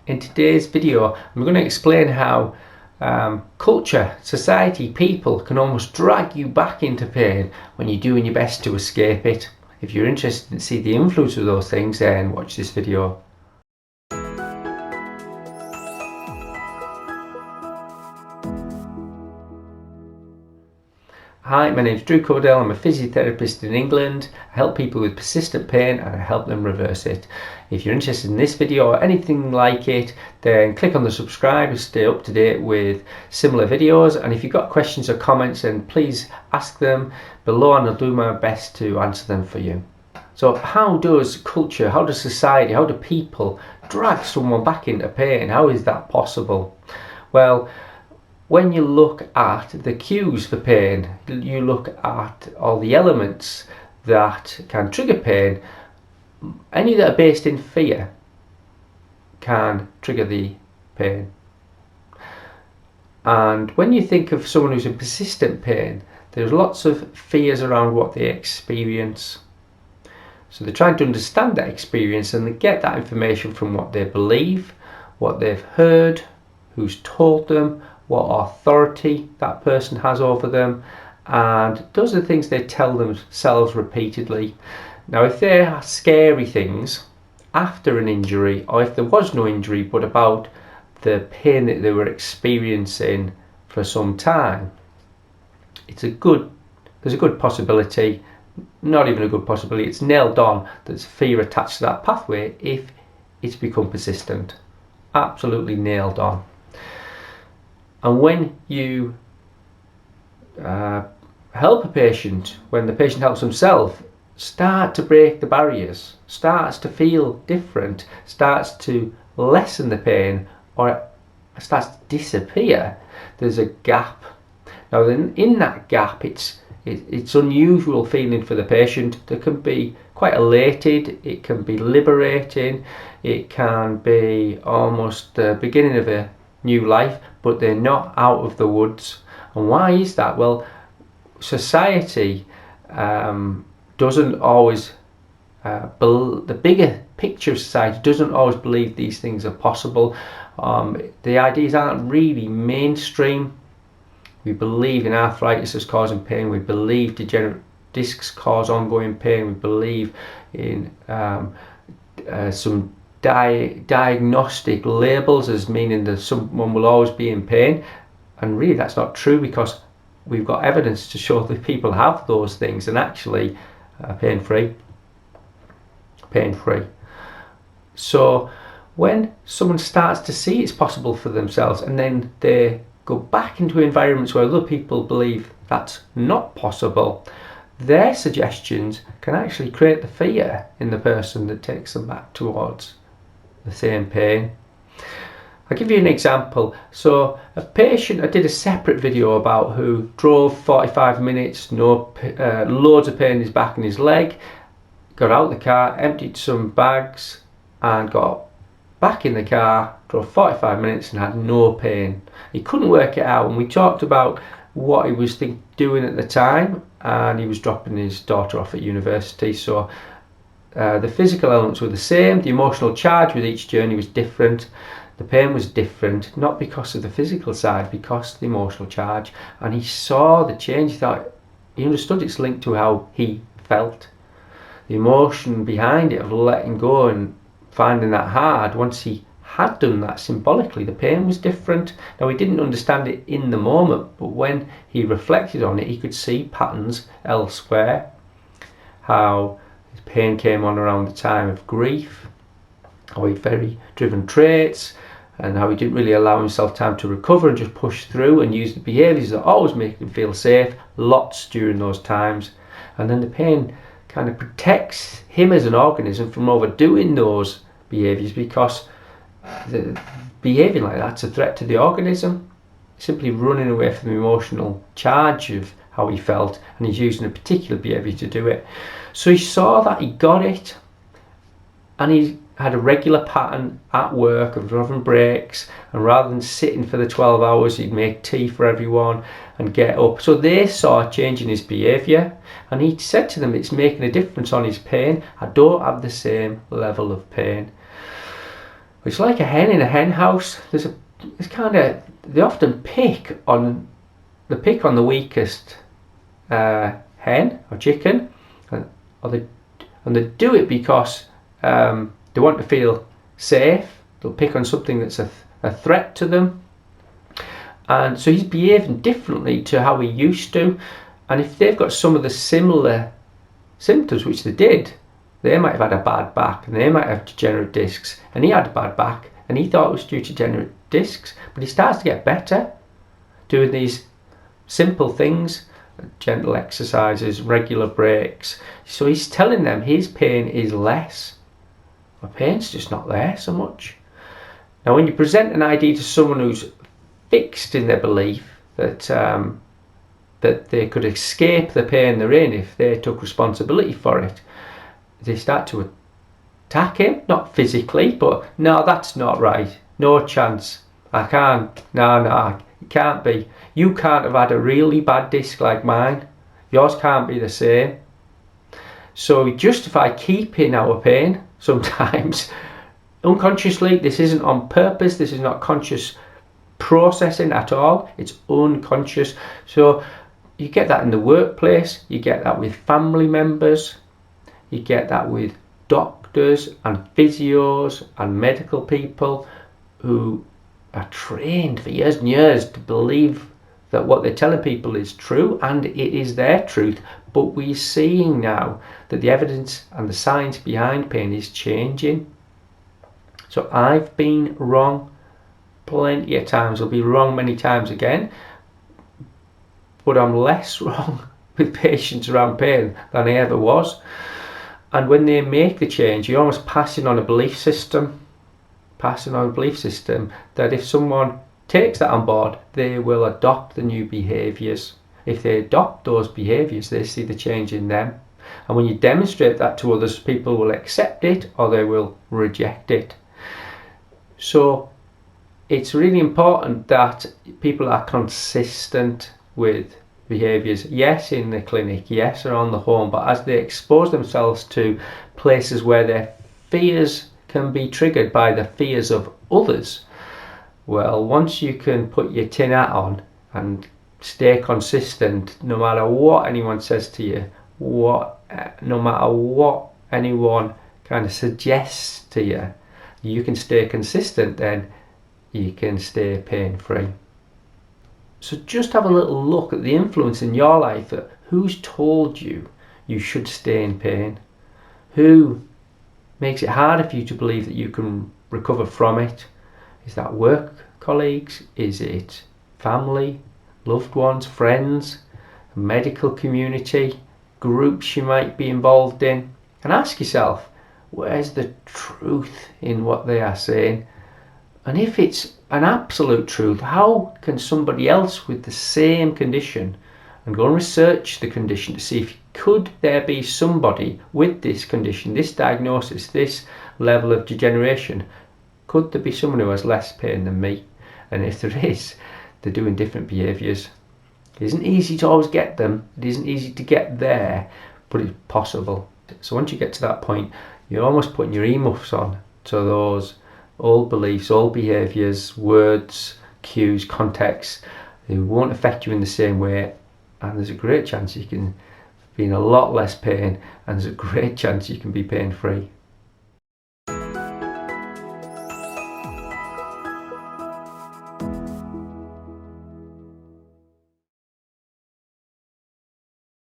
In today's video, I'm going to explain how culture, society, people can almost drag you back into pain when you're doing your best to escape it. If you're interested to see the influence of those things, then watch this video. Hi, my name is Drew Cordell. I'm a physiotherapist in England. I help people with persistent pain and I help them reverse it. If you're interested in this video or anything like it, then click on the subscribe to stay up to date with similar videos. And if you've got questions or comments, then please ask them below and I'll do my best to answer them for you. So how does culture, how does society, how do people drag someone back into pain? How is that possible? Well, when you look at the cues for pain, you look at all the elements that can trigger pain. Any that are based in fear can trigger the pain. And when you think of someone who's in persistent pain, there's lots of fears around what they experience. So they're trying to understand that experience and they get that information from what they believe, what they've heard, who's told them, what authority that person has over them, and those are the things they tell themselves repeatedly. Now, if they are scary things after an injury, or if there was no injury but about the pain that they were experiencing for some time, there's a good possibility, not even a good possibility, it's nailed on, there's fear attached to that pathway if it's become persistent. Absolutely nailed on. And when you help a patient, when the patient helps himself, start to break the barriers, starts to feel different, starts to lessen the pain, or starts to disappear, there's a gap. Now then, in that gap, it's unusual feeling for the patient. They can be quite elated, it can be liberating, it can be almost the beginning of a new life, but they're not out of the woods. And why is that? Well, society doesn't always the bigger picture of society doesn't always believe these things are possible. The ideas aren't really mainstream. We believe in arthritis as causing pain, we believe degenerative discs cause ongoing pain, we believe in some diagnostic labels as meaning that someone will always be in pain, and really that's not true, because we've got evidence to show that people have those things and actually pain-free. So when someone starts to see it's possible for themselves and then they go back into environments where other people believe that's not possible, their suggestions can actually create the fear in the person that takes them back towards the same pain. I'll give you an example. So a patient, I did a separate video about, who drove 45 minutes, loads of pain in his back and his leg, got out of the car, emptied some bags and got back in the car, drove 45 minutes and had no pain. He couldn't work it out, and we talked about what he was doing at the time, and he was dropping his daughter off at university. So the physical elements were the same, the emotional charge with each journey was different, the pain was different, not because of the physical side, because of the emotional charge. And he saw the change, he understood it's linked to how he felt. The emotion behind it of letting go and finding that hard, once he had done that symbolically, the pain was different. Now, he didn't understand it in the moment, but when he reflected on it, he could see patterns elsewhere, how his pain came on around the time of grief, how he had very driven traits, and how he didn't really allow himself time to recover and just push through and use the behaviours that always make him feel safe, lots during those times. And then the pain kind of protects him as an organism from overdoing those behaviours, because behaving like that's a threat to the organism, simply running away from the emotional charge of how he felt, and he's using a particular behaviour to do it. So he saw that, he got it, and he had a regular pattern at work of having breaks, and rather than sitting for the 12 hours, he'd make tea for everyone and get up. So they saw a change in his behaviour, and he said to them, it's making a difference on his pain. I don't have the same level of pain. It's like a hen in a hen house. They often pick on the weakest hen or chicken, and they do it because they want to feel safe. They'll pick on something that's a threat to them, and so he's behaving differently to how he used to. And if they've got some of the similar symptoms, which they did, they might have had a bad back and they might have degenerate discs, and he had a bad back and he thought it was due to degenerate discs, but he starts to get better doing these simple things, gentle exercises, regular breaks. So he's telling them his pain is less. My pain's just not there so much. Now when you present an idea to someone who's fixed in their belief that that they could escape the pain they're in if they took responsibility for it, they start to attack him, not physically, but no, that's not right, no chance, I can't, no, it can't be, you can't have had a really bad disc like mine, yours can't be the same. So we justify keeping our pain sometimes unconsciously. This isn't on purpose, this is not conscious processing at all, it's unconscious. So you get that in the workplace, you get that with family members, you get that with doctors and physios and medical people who are trained for years and years to believe that what they're telling people is true, and it is their truth. But we're seeing now that the evidence and the science behind pain is changing. So I've been wrong plenty of times, I'll be wrong many times again, but I'm less wrong with patients around pain than I ever was. And when they make the change, you're almost passing on a belief system that if someone takes that on board, they will adopt the new behaviours. If they adopt those behaviours, they see the change in them. And when you demonstrate that to others, people will accept it or they will reject it. So it's really important that people are consistent with behaviours, yes, in the clinic, yes, around the home, but as they expose themselves to places where their fears can be triggered by the fears of others, well, once you can put your tin hat on and stay consistent, no matter what anyone says to you, no matter what anyone kind of suggests to you, you can stay consistent, then you can stay pain-free. So just have a little look at the influence in your life that who's told you you should stay in pain? Who makes it harder for you to believe that you can recover from it? Is that work colleagues? Is it family, loved ones, friends, medical community, groups you might be involved in? And ask yourself, where's the truth in what they are saying? And if it's an absolute truth, how can somebody else with the same condition, and go and research the condition to see if could there be somebody with this condition, this diagnosis, this level of degeneration, could there be someone who has less pain than me? And if there is, they're doing different behaviours. It isn't easy to always get them, it isn't easy to get there, but it's possible. So once you get to that point, you're almost putting your earmuffs on to those old beliefs, old behaviours, words, cues, contexts. They won't affect you in the same way, and there's a great chance you can be in a lot less pain, and there's a great chance you can be pain-free.